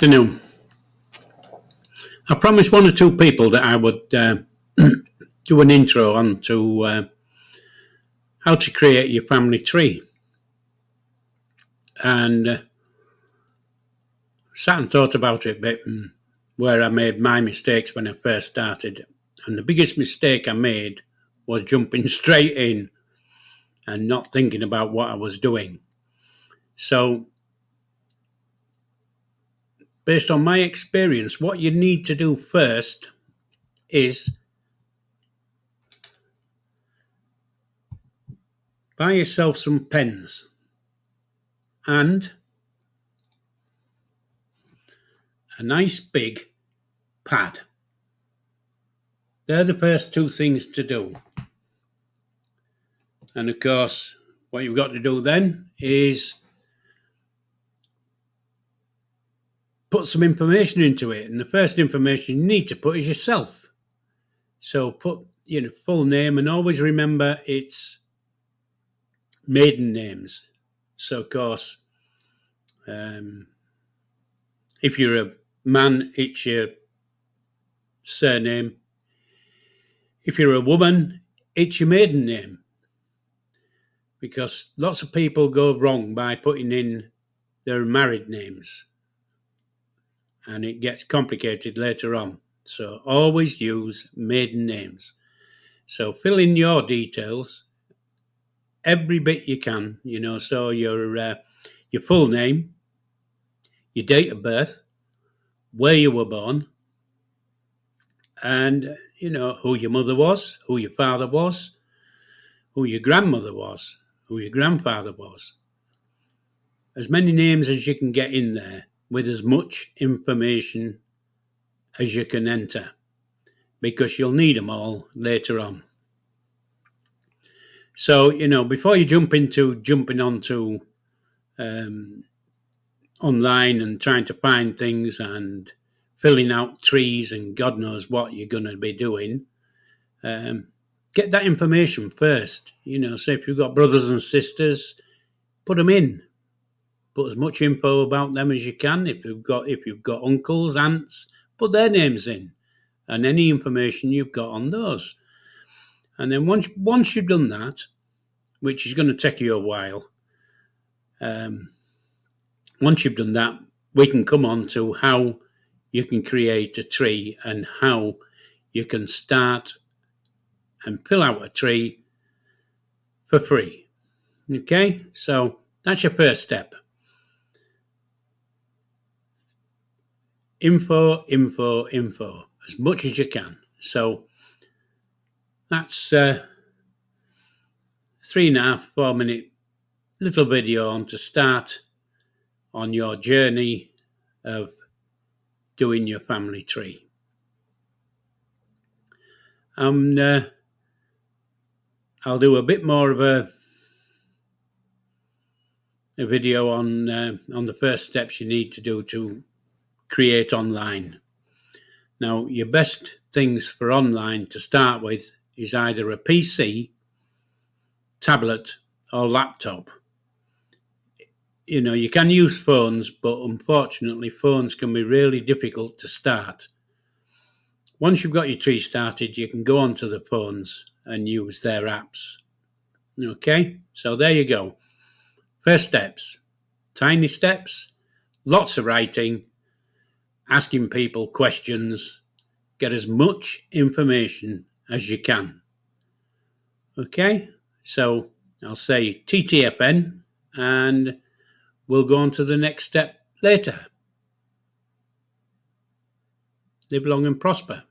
Afternoon. I promised one or two people that I would do an intro on to how to create your family tree. And sat and thought about it a bit and where I made my mistakes when I first started. And the biggest mistake I made was jumping straight in and not thinking about what I was doing. So, based on my experience, what you need to do first is buy yourself some pens and a nice big pad. They're the first two things to do. And of course, what you've got to do then is put some information into it. And the first information you need to put is yourself. So put your full name, and always remember it's maiden names. So of course, if you're a man, it's your surname. If you're a woman, it's your maiden name. Because lots of people go wrong by putting in their married names, and it gets complicated later on. So always use maiden names. So fill in your details, every bit you can, so your full name, your date of birth, where you were born, and who your mother was, who your father was, who your grandmother was, who your grandfather was. As many names as you can get in there with as much information as you can enter, because you'll need them all later on. So, before you jumping onto online and trying to find things and filling out trees and God knows what you're going to be doing, get that information first. So if you've got brothers and sisters, put them in. Put as much info about them as you can. If you've got uncles, aunts, put their names in, and any information you've got on those. And then once you've done that, which is going to take you a while, once you've done that, we can come on to how you can create a tree and how you can start and fill out a tree for free. Okay, so that's your first step. Info, as much as you can. So that's 3.5, 4 minute little video on to start on your journey of doing your family tree. I'll do a bit more of a video on the first steps you need to do to create online. Now, your best things for online to start with is either a PC, tablet, or laptop. You can use phones, but unfortunately, phones can be really difficult to start. Once you've got your tree started, you can go onto the phones and use their apps. Okay, so there you go. First steps, tiny steps, lots of writing, asking people questions, get as much information as you can. Okay, so I'll say TTFN and we'll go on to the next step later. Live long and prosper.